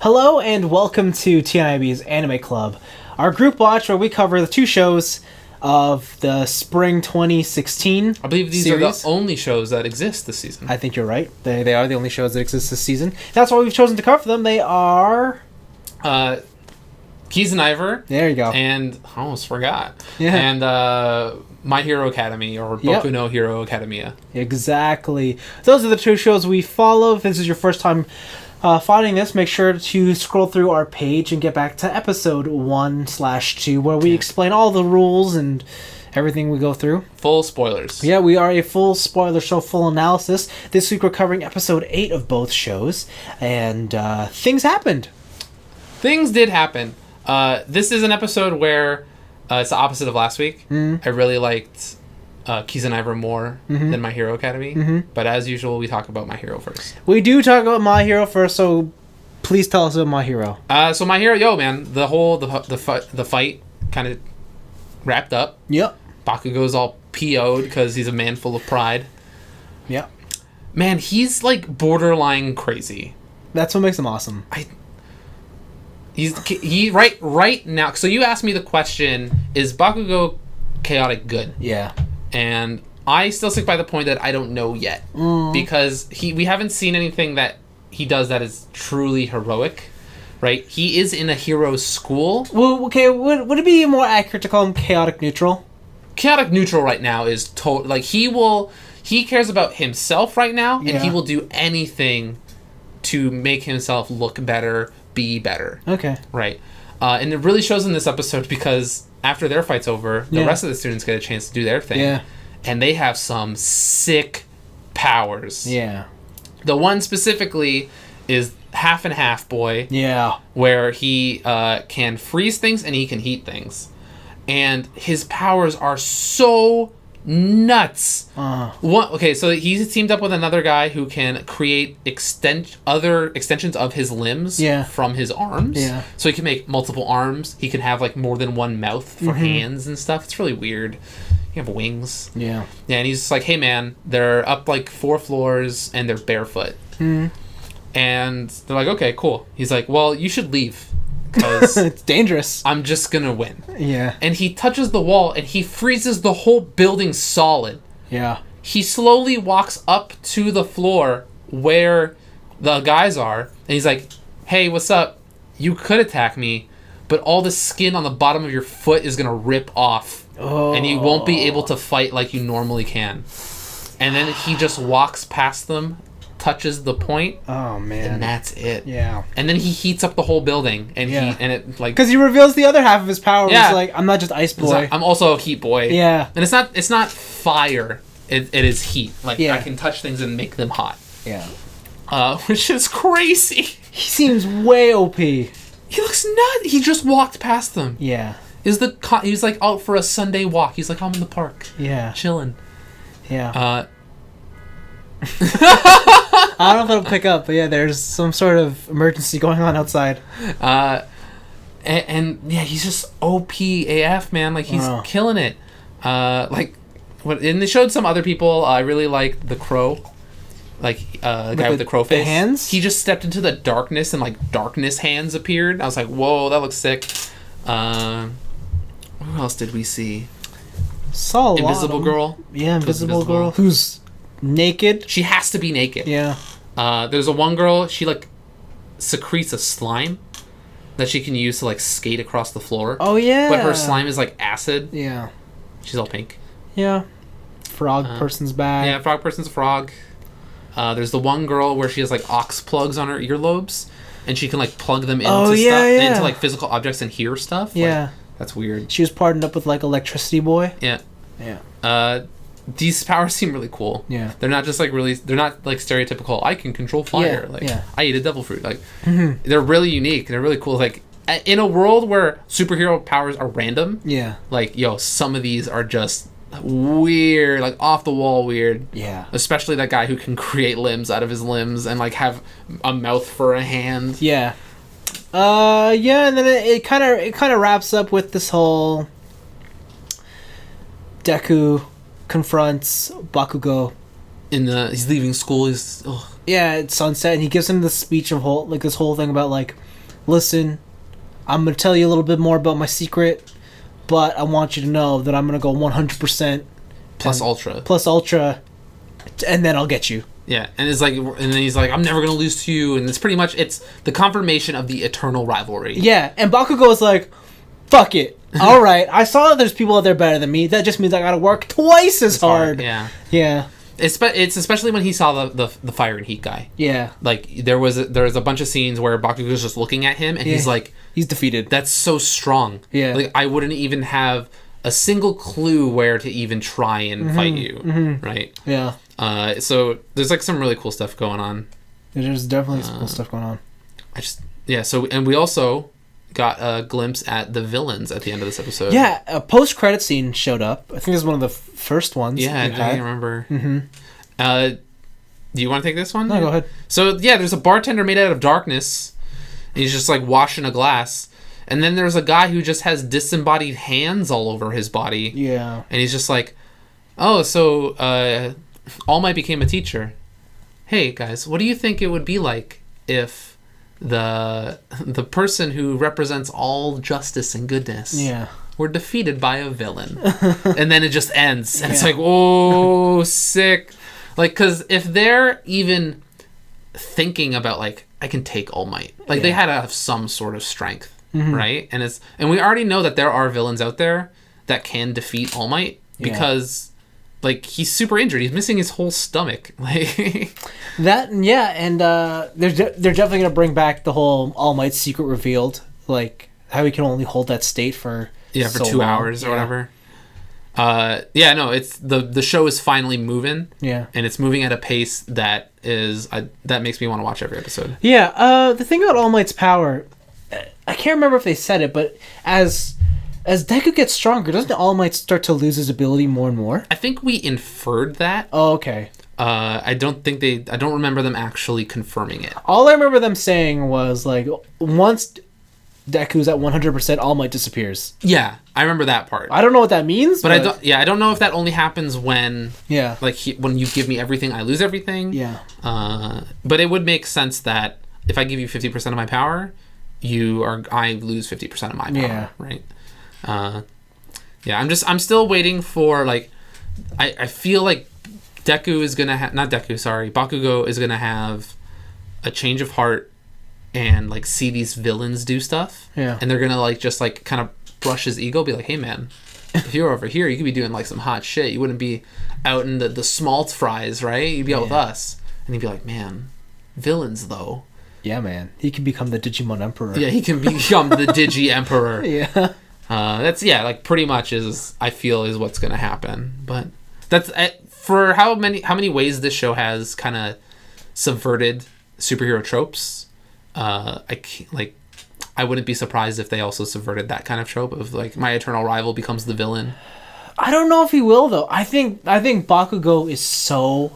Hello and welcome to TNIAB's Anime Club, our group watch where we cover the two shows of the spring 2016 I believe these series. are the only shows that exist this season. I think you're right. They are the only shows that exist this season. That's why we've chosen to cover them. They are... Kiznaiver. There you go. And I almost forgot. Yeah. And My Hero Academy, or Boku no Hero Academia. Exactly. Those are the two shows we follow. If this is your first time finding this, make sure to scroll through our page and get back to episode 1/2, where we explain all the rules and everything we go through. Full spoilers. Yeah, we are a full spoiler show, full analysis. This week we're covering episode 8 of both shows, and things happened. Things did happen. This is an episode where it's the opposite of last week. I really liked Kiznaiver more than My Hero Academy. But as usual, we talk about My Hero first. We do talk about My Hero first, so please tell us about My Hero. So My Hero, man, the fight kind of wrapped up. Yep. Bakugo's all PO'd because he's a man full of pride. Yep. Man, he's like borderline crazy. That's what makes him awesome. He right now. So you asked me the question: is Bakugo chaotic good? Yeah. And I still stick by the point that I don't know yet because we haven't seen anything that he does that is truly heroic, right? He is in a hero school. Well, okay. Would it be more accurate to call him chaotic neutral? Chaotic neutral right now is like he cares about himself right now, and he will do anything to make himself look better, be better. Okay. Right. And it really shows in this episode because after their fight's over, the rest of the students get a chance to do their thing. Yeah. And they have some sick powers. Yeah. The one specifically is Half and Half Boy. Yeah. Where he can freeze things and he can heat things. And his powers are so nuts. Okay, so he's teamed up with another guy who can create other extensions of his limbs from his arms. Yeah. So he can make multiple arms. He can have like more than one mouth for hands and stuff. It's really weird. You have wings. Yeah. Yeah, and he's just like, hey man, they're up like 4 floors and they're barefoot. And they're like, okay, cool. He's like, well, you should leave. Because it's dangerous. I'm just gonna win. Yeah. And he touches the wall and he freezes the whole building solid. Yeah. He slowly walks up to the floor where the guys are, and he's like, hey, what's up? You could attack me, but all the skin on the bottom of your foot is gonna rip off. And you won't be able to fight like you normally can. And then he just walks past them, touches the point. Oh man. And that's it. Yeah. And then he heats up the whole building and because he reveals the other half of his power. Yeah. It's like, I'm not just Ice Boy. I'm also a Heat Boy. Yeah. And it's not fire. It is heat. Like I can touch things and make them hot. Yeah. Which is crazy. He seems way OP. He looks nuts. He just walked past them. Yeah. He's like out for a Sunday walk. He's like, I'm in the park. Yeah. Chilling. Yeah. I don't know if it'll pick up, but yeah, there's some sort of emergency going on outside. And he's just OP AF, man. Like, he's killing it. And they showed some other people. I really liked the crow. Like, the guy with the crow face. The hands? He just stepped into the darkness and, like, darkness hands appeared. I was like, whoa, that looks sick. Who else did we see? Saw Invisible Girl. Yeah, Invisible Girl. Who's naked? She has to be naked. Yeah. There's a one girl, she like secretes a slime that she can use to like skate across the floor. Oh yeah. But her slime is like acid. Yeah. She's all pink. Yeah. Frog person's back. Yeah, frog person's a frog. There's the one girl where she has like ox plugs on her earlobes and she can like plug them into into like physical objects and hear stuff. Yeah. Like, that's weird. She was partnered up with like Electricity Boy. Yeah. Yeah. These powers seem really cool. Yeah. They're not just like they're not like stereotypical, I can control fire. I eat a devil fruit. Like, they're really unique. They're really cool. Like, in a world where superhero powers are random, like, some of these are just weird, like off the wall weird. Yeah. Especially that guy who can create limbs out of his limbs and like have a mouth for a hand. Yeah. And then it kind of wraps up with this whole Deku confronts Bakugo he's leaving school. Yeah, it's sunset, and he gives him this speech of this whole thing about like, listen, I'm gonna tell you a little bit more about my secret, but I want you to know that I'm gonna go 100% plus ultra, and then I'll get you. Yeah, and then he's like, I'm never gonna lose to you, and it's pretty much the confirmation of the eternal rivalry. Yeah, and Bakugo is like, fuck it. All right, I saw that there's people out there better than me. That just means I gotta work twice as hard. Yeah. It's especially when he saw the fire and heat guy. Yeah. Like there was a bunch of scenes where Bakugo's just looking at him and he's like, he's defeated. That's so strong. Yeah. Like I wouldn't even have a single clue where to even try and fight you. Right. Yeah. So there's like some really cool stuff going on. There's definitely some cool stuff going on. So and we also got a glimpse at the villains at the end of this episode. Yeah, a post-credit scene showed up. I think this is one of the first ones. Yeah, I remember. Do you want to take this one? No, go ahead. So, yeah, there's a bartender made out of darkness. He's just, like, washing a glass. And then there's a guy who just has disembodied hands all over his body. Yeah. And he's just like, oh, so All Might became a teacher. Hey, guys, what do you think it would be like if the person who represents all justice and goodness were defeated by a villain? And then it just ends. And it's like, oh, sick. Like, because if they're even thinking about, like, I can take All Might. Like, they had to have some sort of strength, right? And we already know that there are villains out there that can defeat All Might because... Like, he's super injured. He's missing his whole stomach. Like that, yeah, and they're definitely going to bring back the whole All Might's secret revealed. Like, how he can only hold that state for for 2 hours or whatever. It's the show is finally moving. Yeah. And it's moving at a pace that that makes me want to watch every episode. Yeah, the thing about All Might's power, I can't remember if they said it, but as Deku gets stronger, doesn't All Might start to lose his ability more and more? I think we inferred that. Oh, okay. I don't remember them actually confirming it. All I remember them saying was, like, once Deku's at 100%, All Might disappears. Yeah, I remember that part. I don't know what that means, but I don't know if that only happens when when you give me everything, I lose everything. Yeah. But it would make sense that if I give you 50% of my power, I lose 50% of my power, right? I'm still waiting for, like, I feel like Bakugo is gonna have a change of heart and, like, see these villains do stuff, and they're gonna, like, just, like, kind of brush his ego, be like, hey man, if you were over here you could be doing, like, some hot shit, you wouldn't be out in the smalt fries, right? You'd be out with us. And he'd be like, man, villains though. Yeah, man, he can become the Digimon Emperor. Yeah, he can become the Digi Emperor. Yeah. That's like pretty much is what's gonna happen. But that's for how many ways this show has kind of subverted superhero tropes. I wouldn't be surprised if they also subverted that kind of trope of, like, my eternal rival becomes the villain. I don't know if he will though. I think Bakugo is so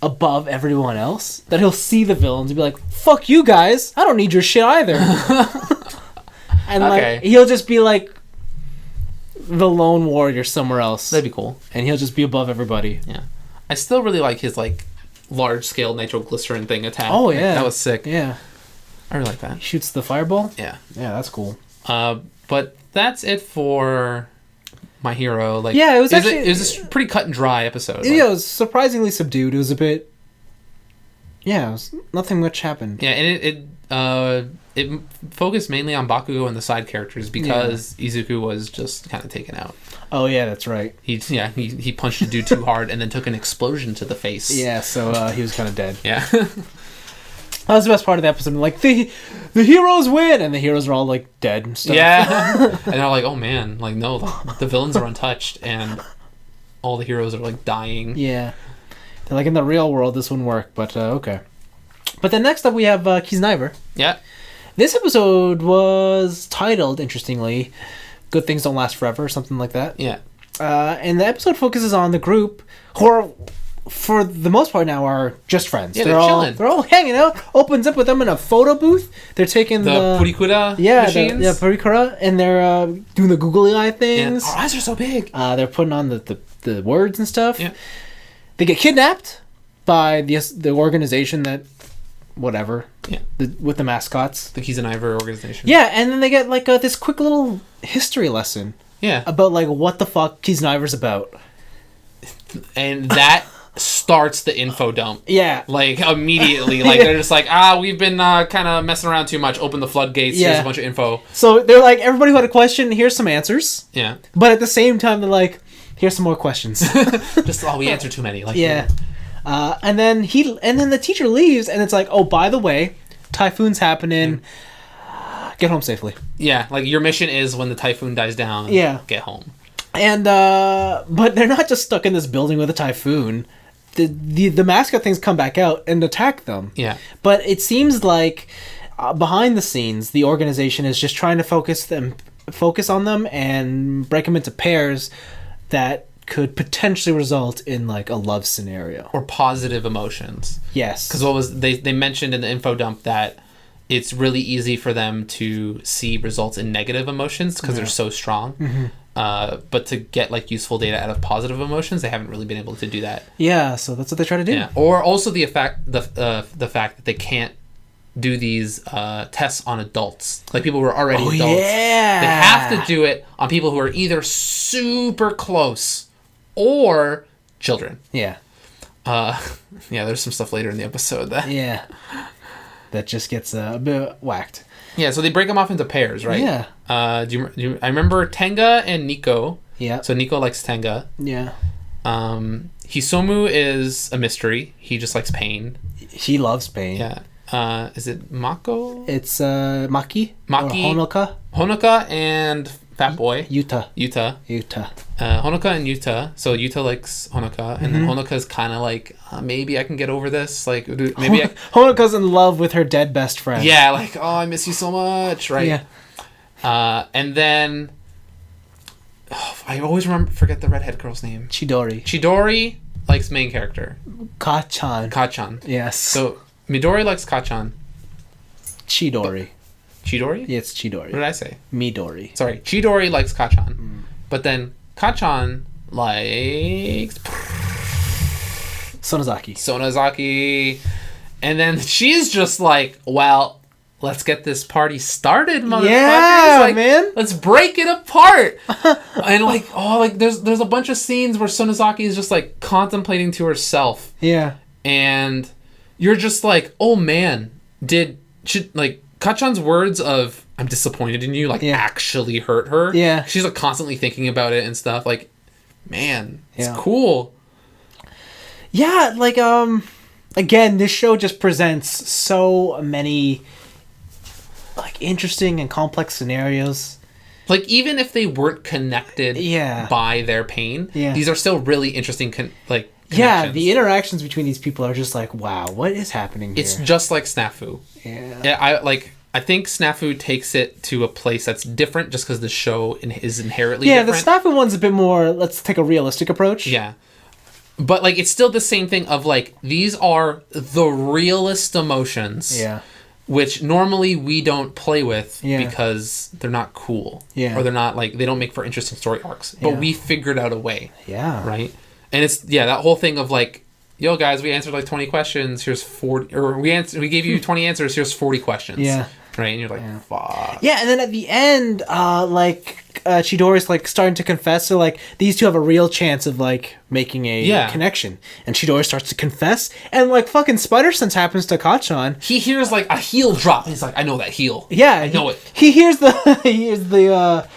above everyone else that he'll see the villains and be like, "Fuck you guys! I don't need your shit either." And like he'll just be like the lone warrior somewhere else. That'd be cool. And he'll just be above everybody. Yeah. I still really like his, like, large scale nitroglycerin thing attack. Oh yeah. That was sick. Yeah. I really like that. He shoots the fireball? Yeah. Yeah, that's cool. But that's it for My Hero. Like, yeah, it was a pretty cut and dry episode. Yeah, it was surprisingly subdued. It was a bit nothing much happened. Yeah, and it focused mainly on Bakugo and the side characters because Izuku was just kind of taken out. Oh yeah, that's right. He punched a dude too hard and then took an explosion to the face. Yeah, so he was kind of dead. Yeah. That was the best part of the episode. Like, the heroes win, and the heroes are all, like, dead and stuff. Yeah. And they're like, oh man, like, no, the villains are untouched and all the heroes are, like, dying. Yeah. They're like, in the real world this wouldn't work, but okay. But then next up we have Kiznaiver. Yeah. This episode was titled, interestingly, Good Things Don't Last Forever, or something like that. Yeah. And the episode focuses on the group who are, for the most part now, are just friends. Yeah, they're chilling. They're all hanging out. Opens up with them in a photo booth. They're taking the Purikura machines. Purikura, and they're doing the googly eye things. Yeah. Our eyes are so big. They're putting on the words and stuff. Yeah. they get kidnapped by the organization that, whatever, with the mascots, the Kiznaiver organization. Yeah, and then they get like this quick little history lesson. Yeah, about like what the fuck Kiznaiver's about, and that starts the info dump. Yeah, like immediately, like they're just like, we've been kind of messing around too much. Open the floodgates. Here's a bunch of info. So they're like, everybody who had a question, here's some answers. Yeah, but at the same time, they're like, here's some more questions. Just we answer too many. Like and then the teacher leaves, and it's like, oh, by the way, typhoon's happening. Get home safely. Yeah, like your mission is when the typhoon dies down. Get home. And but they're not just stuck in this building with a typhoon. The mascot things come back out and attack them. Yeah. But it seems like behind the scenes, the organization is just trying to focus on them and break them into pairs that could potentially result in like a love scenario or positive emotions. Yes. Because what was they mentioned in the info dump that it's really easy for them to see results in negative emotions because they're so strong. Mm-hmm. But to get like useful data out of positive emotions, they haven't really been able to do that. Yeah, so that's what they try to do. Yeah. Or also the fact that they can't do these tests on adults, like people who are already adults. Yeah. They have to do it on people who are either super close or children. Yeah. There's some stuff later in the episode that that just gets a bit whacked. Yeah, so they break them off into pairs, right? Yeah. I remember Tenga and Nico. Yeah. So Nico likes Tenga. Yeah. Hisomu is a mystery. He just likes pain. He loves pain. Yeah. Is it Mako? It's Maki. Maki. Or Honoka. Honoka and Fat Boy. Yuta. Honoka and Yuta. So Yuta likes Honoka, and then Honoka's kind of like, maybe I can get over this. Like, maybe Honoka's in love with her dead best friend. Yeah, like, oh, I miss you so much, right? Yeah. And then I always forget the redhead girl's name. Chidori likes main character. Kachan. Yes. So Midori likes Kachan. Chidori? Yeah, it's Chidori. What did I say? Midori. Sorry, Chidori likes Kachan. But then Kachan likes Sonozaki. And then she's just like, well, let's get this party started, motherfuckers. Yeah, like, man. Let's break it apart. And like, there's a bunch of scenes where Sonozaki is just like contemplating to herself. Yeah. And you're just like, oh man, Kachan's words of "I'm disappointed in you" actually hurt her. Yeah. She's like constantly thinking about it and stuff. Like, man, it's cool. Yeah, like again, this show just presents so many like interesting and complex scenarios. Like, even if they weren't connected by their pain, these are still really interesting connections. Yeah, the interactions between these people are just like, wow, what is happening here? It's just like Snafu. Yeah. I think Snafu takes it to a place that's different just because the show is inherently different. Yeah, the Snafu one's a bit more, let's take a realistic approach. Yeah. But, like, it's still the same thing of, like, these are the realest emotions. Yeah. Which normally we don't play with because they're not cool. Yeah. Or they're not, like, they don't make for interesting story arcs. But we figured out a way. Yeah. Right? And it's, that whole thing of, like, yo, guys, we answered, like, 20 questions. Here's 40. Or we gave you 20 answers. Here's 40 questions. Yeah. Right? And you're like, fuck. Yeah, and then at the end, Chidori's, like, starting to confess. So, like, these two have a real chance of, like, making a connection. And Chidori starts to confess. And, like, fucking spider sense happens to Kachan. He hears, like, a heel drop. He's like, I know that heel. Yeah. I know it. He hears the,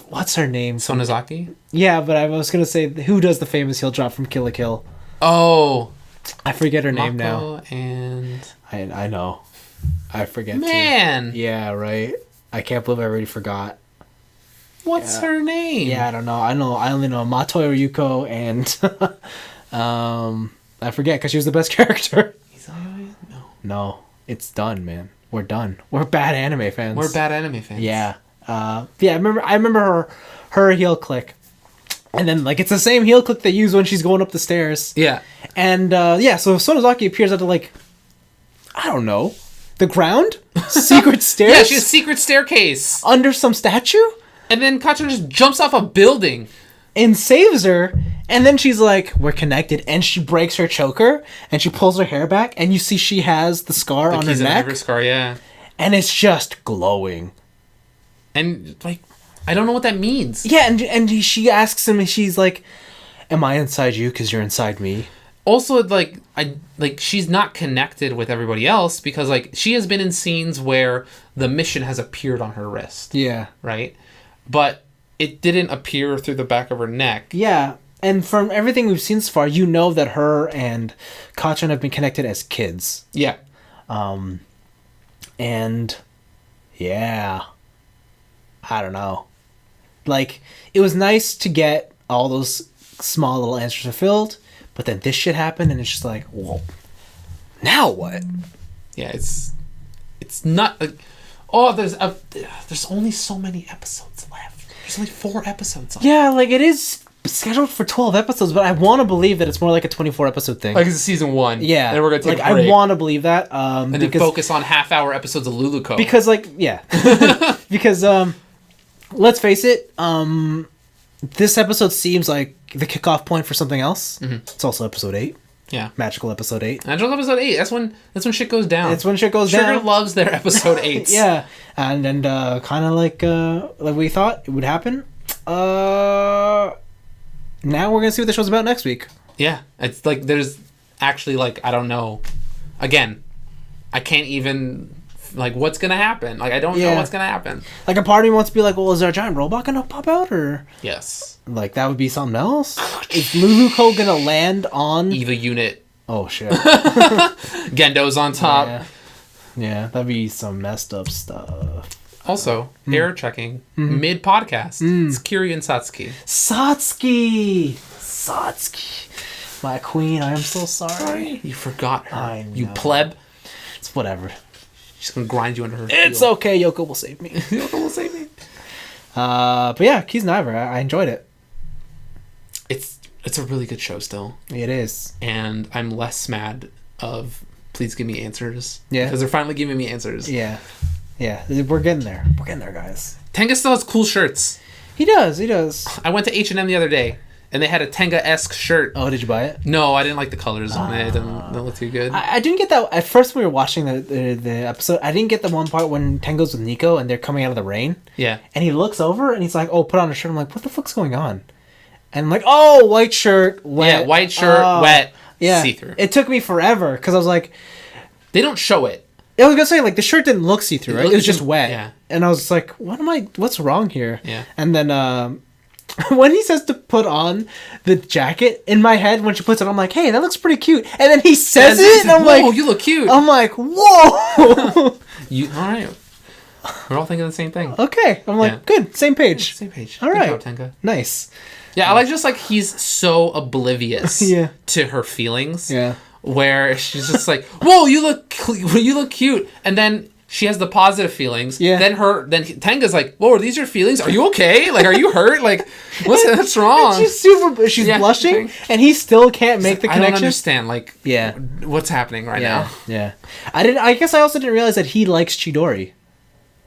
what's her name? Sonozaki? Yeah, but I was going to say, who does the famous heel drop from Kill la Kill? Oh. I forget her name Mako now. And... I know. I forget Man. Too. Yeah, right. I can't believe I already forgot. What's her name? Yeah, I don't know. I only know Matoyo Yuko and I forget because she was the best character. No, it's done, man. We're done. We're bad anime fans. Yeah. I remember her heel click. And then, like, it's the same heel click they use when she's going up the stairs. Yeah. And, so Sonozaki appears at the, like, I don't know, the ground? Secret stairs? Yeah, she has a secret staircase. Under some statue? And then Kachan just jumps off a building. And saves her. And then she's like, we're connected. And she breaks her choker and she pulls her hair back. And you see she has the scar on her neck. The scar, yeah. And it's just glowing. And, like, I don't know what that means. Yeah, and she asks him, and she's like, am I inside you because you're inside me? Also, like, she's not connected with everybody else because, like, she has been in scenes where the mission has appeared on her wrist. Yeah. Right? But it didn't appear through the back of her neck. Yeah. And from everything we've seen so far, you know that her and Kachan have been connected as kids. Yeah. And, yeah. I don't know. Like, it was nice to get all those small little answers fulfilled, but then this shit happened, and it's just like, whoa. Now what? Yeah, it's not like, there's only so many episodes left. There's only 4 episodes left. Yeah, like, it is scheduled for 12 episodes, but I want to believe that it's more like a 24 episode thing. Like it's season 1. Yeah. Then we're going to take like, a break. I want to believe that. And then focus on half-hour episodes of Luluco. Because, like, yeah. Because, let's face it, this episode seems like the kickoff point for something else. Mm-hmm. It's also episode 8. Yeah. Magical episode 8. Magical episode 8. That's when shit goes down. That's when shit goes down. Sugar loves their episode 8s. Yeah. And kind of like we thought it would happen. Now we're going to see what the show's about next week. Yeah. It's like there's actually like, I don't know. Again, I can't even, like, what's going to happen? Like, I don't know what's going to happen. Like, a part of me wants to be like, well, is there a giant robot going to pop out? Or yes. Like, that would be something else? Is Luluco going to land on... EVA unit. Oh, shit. Gendo's on top. Yeah, that'd be some messed up stuff. Also, error checking mid-podcast. It's Kiri and Satsuki. Satsuki. My queen, I am so sorry. You forgot her. I know. You pleb. It's whatever. She's going to grind you under her It's heel. okay, Yoko will save me. Yoko will save me. But yeah, Kiznaiver, I enjoyed it. It's a really good show still. It is. And I'm less mad of please give me answers. Yeah. Because they're finally giving me answers. Yeah. Yeah, we're getting there. We're getting there, guys. Tenga still has cool shirts. He does. I went to H&M the other day, and they had a Tenga-esque shirt. Oh, did you buy it? No, I didn't like the colors on it. It didn't look too good. I didn't get that. At first, we were watching the episode. I didn't get the one part when Tengo's with Nico, and they're coming out of the rain. Yeah. And he looks over, and he's like, oh, put on a shirt. I'm like, what the fuck's going on? And I'm like, oh, white shirt, wet. Yeah, white shirt, wet, see-through. It took me forever, because I was like... They don't show it. I was gonna say, like, the shirt didn't look see-through, right? It was just wet. Yeah. And I was like, what's wrong here? Yeah. And then, when he says to put on the jacket, in my head, when she puts it on, I'm like, hey, that looks pretty cute. And then he says it, and I'm like... Whoa, you look cute. I'm like, whoa! All right. We're all thinking the same thing. Okay. I'm like, good. Same page. Same page. All right. Good job, Tenga. Nice. Yeah, I like just, like, he's so oblivious to her feelings. Yeah. Where she's just like, whoa, you look cute. And then she has the positive feelings. Yeah. Then Tenga's like, whoa, are these your feelings? Are you okay? Like, are you hurt? Like, what's wrong? She's blushing, and he still can't make the connection. I don't understand, like, what's happening right now. Yeah. I guess I also didn't realize that he likes Chidori.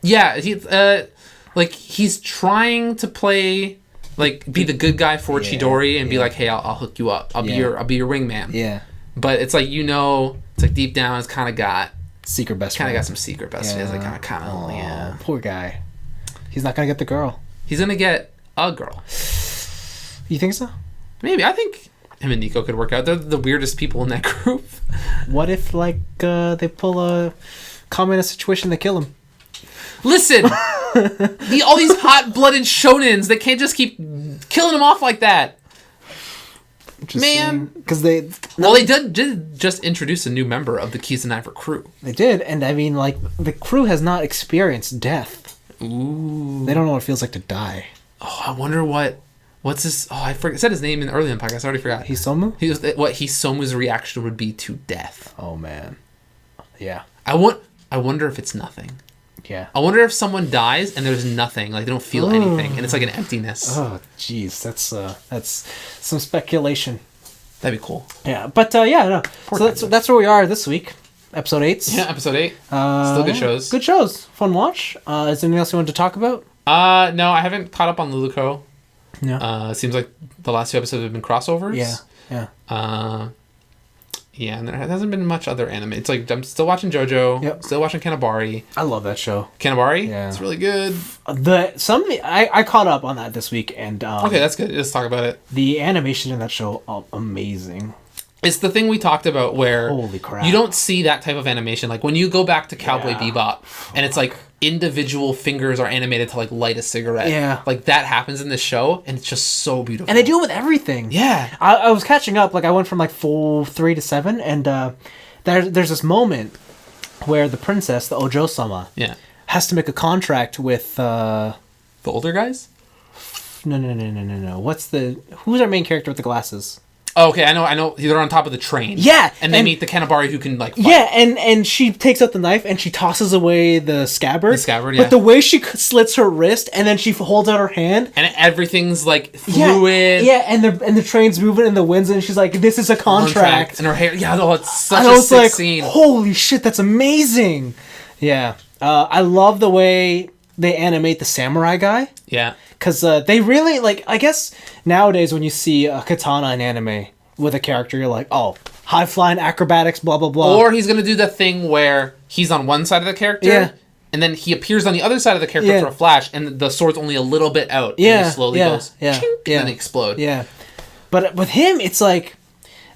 Yeah, he's trying to play, like, be the good guy for Chidori and be like, hey, I'll hook you up. I'll be your wingman. Yeah. But it's like, it's like deep down, it's kind of got secret best friend. Kind of got some secret best friends. Like, kind of. Poor guy. He's not gonna get the girl. He's gonna get a girl. You think so? Maybe. I think him and Nico could work out. They're the weirdest people in that group. What if, like, they pull a communist situation to kill him? Listen, all these hot-blooded shonens, they can't just keep killing him off like that. Man, because they did just introduce a new member of the Kiznaiver crew. They did, and I mean, like, the crew has not experienced death. Ooh, they don't know what it feels like to die. Oh, I wonder what's this? Oh, I said his name earlier in the podcast. I already forgot. Hisomu. What Hisomu's reaction would be to death. Oh man, yeah. I wonder if it's nothing. Yeah. I wonder if someone dies and there's nothing, like they don't feel anything, and it's like an emptiness. Oh, jeez, that's some speculation. That'd be cool. Yeah, but no. So that's where we are this week. Episode 8. Yeah, episode 8. Still good shows. Good shows. Fun watch. Is there anything else you wanted to talk about? No, I haven't caught up on Luluco. Yeah. Seems like the last 2 episodes have been crossovers. Yeah. Yeah, and there hasn't been much other anime. It's like I'm still watching JoJo. Yep. Still watching Kanabari. I love that show. Kanabari? Yeah. It's really good. I caught up on that this week, and okay, that's good. Let's talk about it. The animation in that show, amazing. It's the thing we talked about where holy crap, you don't see that type of animation. Like when you go back to Cowboy Bebop, and it's like individual fingers are animated to like light a cigarette. Yeah. Like that happens in this show, and it's just so beautiful. And they do it with everything. Yeah. I was catching up. Like I went from like full 3 to 7, and there's this moment where the princess, the Ojo-sama, has to make a contract with the older guys. No. Who's our main character with the glasses? Oh, okay, I know. They're on top of the train. Yeah, and they meet the Kanabari who can like fight. Yeah, and she takes out the knife and she tosses away the scabbard. The scabbard, yeah. But the way she slits her wrist and then she holds out her hand, and everything's like fluid. Yeah, and the train's moving in the winds, and she's like, "This is a contract." And her hair, it's such a sick scene. Holy shit, that's amazing. Yeah, I love the way they animate the samurai guy. Yeah. Because they really, like, I guess nowadays when you see a katana in anime with a character, you're like, oh, high-flying acrobatics, blah, blah, blah. Or he's going to do the thing where he's on one side of the character, and then he appears on the other side of the character for a flash, and the sword's only a little bit out, and he slowly goes, chink, and then they explode. Yeah. But with him, it's like,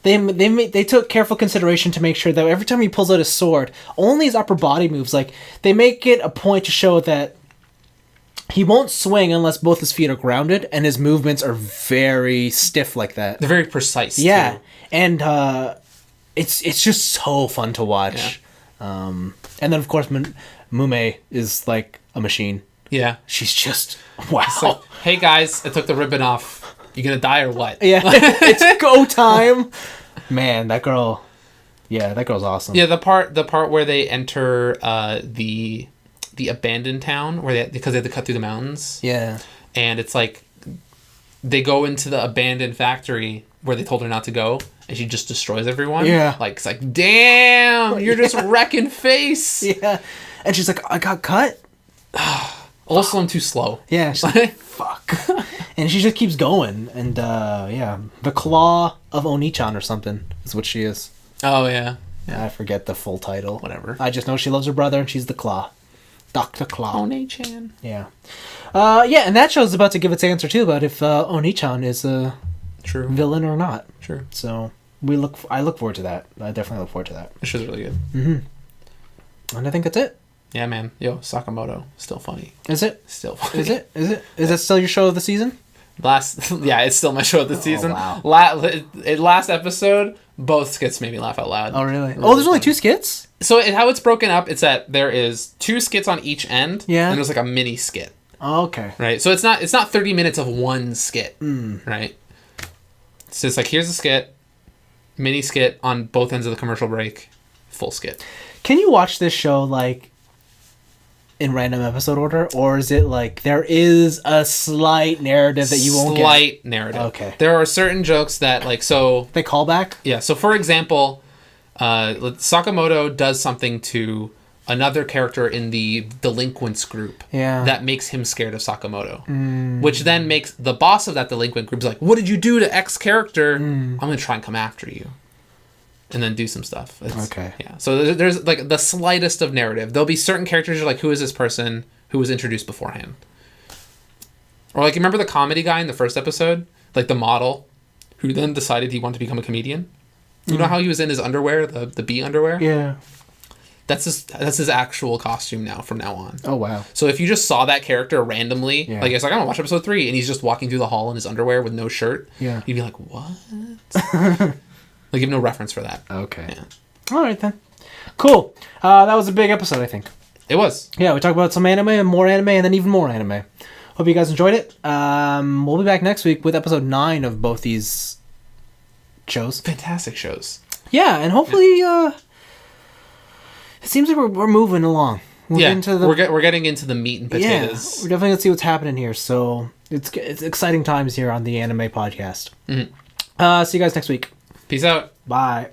they took careful consideration to make sure that every time he pulls out his sword, only his upper body moves. Like, they make it a point to show that he won't swing unless both his feet are grounded, and his movements are very stiff like that. They're very precise, yeah. too. And it's just so fun to watch. Yeah. And then, of course, Mume is like a machine. Yeah. She's just, wow. Like, hey, guys, I took the ribbon off. You gonna die or what? Yeah, it's go time. Man, that girl's awesome. Yeah, the part where they enter the abandoned town because they have to cut through the mountains. Yeah. And it's like they go into the abandoned factory where they told her not to go, and she just destroys everyone. Yeah. Like, it's like, damn, you're just wrecking face. Yeah. And she's like, I got cut. Also, I'm too slow. Yeah. She's like, fuck. And she just keeps going. And the claw of Oni-chan or something is what she is. Oh, yeah. I forget the full title. Whatever. I just know she loves her brother and she's the claw. Dr. Claw. Oni-chan. Yeah. And that show's about to give its answer too about if Oni-chan is a villain or not. True. So I look forward to that. I definitely look forward to that. This show's really good. Mm-hmm. And I think that's it. Yeah, man. Yo, Sakamoto, still funny. Is it? Still funny. Is it? Is that still your show of the season? It's still my show of the season. Wow. Last episode, both skits made me laugh out loud. Oh, really? There's only 2 skits? So how it's broken up, it's that there is 2 skits on each end, and there's like a mini skit. Oh, okay. Right? So it's not 30 minutes of one skit, right? So it's like, here's a skit, mini skit on both ends of the commercial break, full skit. Can you watch this show, like, in random episode order, or is it like there is a slight narrative that you won't get? Slight narrative. Okay. There are certain jokes that, like, so... They call back? Yeah, so for example... Sakamoto does something to another character in the delinquents group that makes him scared of Sakamoto, which then makes the boss of that delinquent group like, what did you do to X character? I'm gonna try and come after you, and then do some stuff. Okay. Yeah. So there's like the slightest of narrative. There'll be certain characters you're like, who is this person who was introduced beforehand? Or like, remember the comedy guy in the first episode, like the model, who then decided he wanted to become a comedian. You know how he was in his underwear, the bee underwear? Yeah. That's his actual costume now, from now on. Oh, wow. So if you just saw that character randomly, like it's like, I'm going to watch episode 3, and he's just walking through the hall in his underwear with no shirt, you'd be like, what? Like, you have no reference for that. Okay. Yeah. All right, then. Cool. That was a big episode, I think. It was. Yeah, we talked about some anime and more anime and then even more anime. Hope you guys enjoyed it. We'll be back next week with episode 9 of both these shows. Fantastic shows. Yeah, and hopefully it seems like we're moving along. We're getting into the meat and potatoes. Yeah, we're definitely gonna see what's happening here. So it's exciting times here on the Anime Podcast. Mm-hmm. See you guys next week. Peace out. Bye.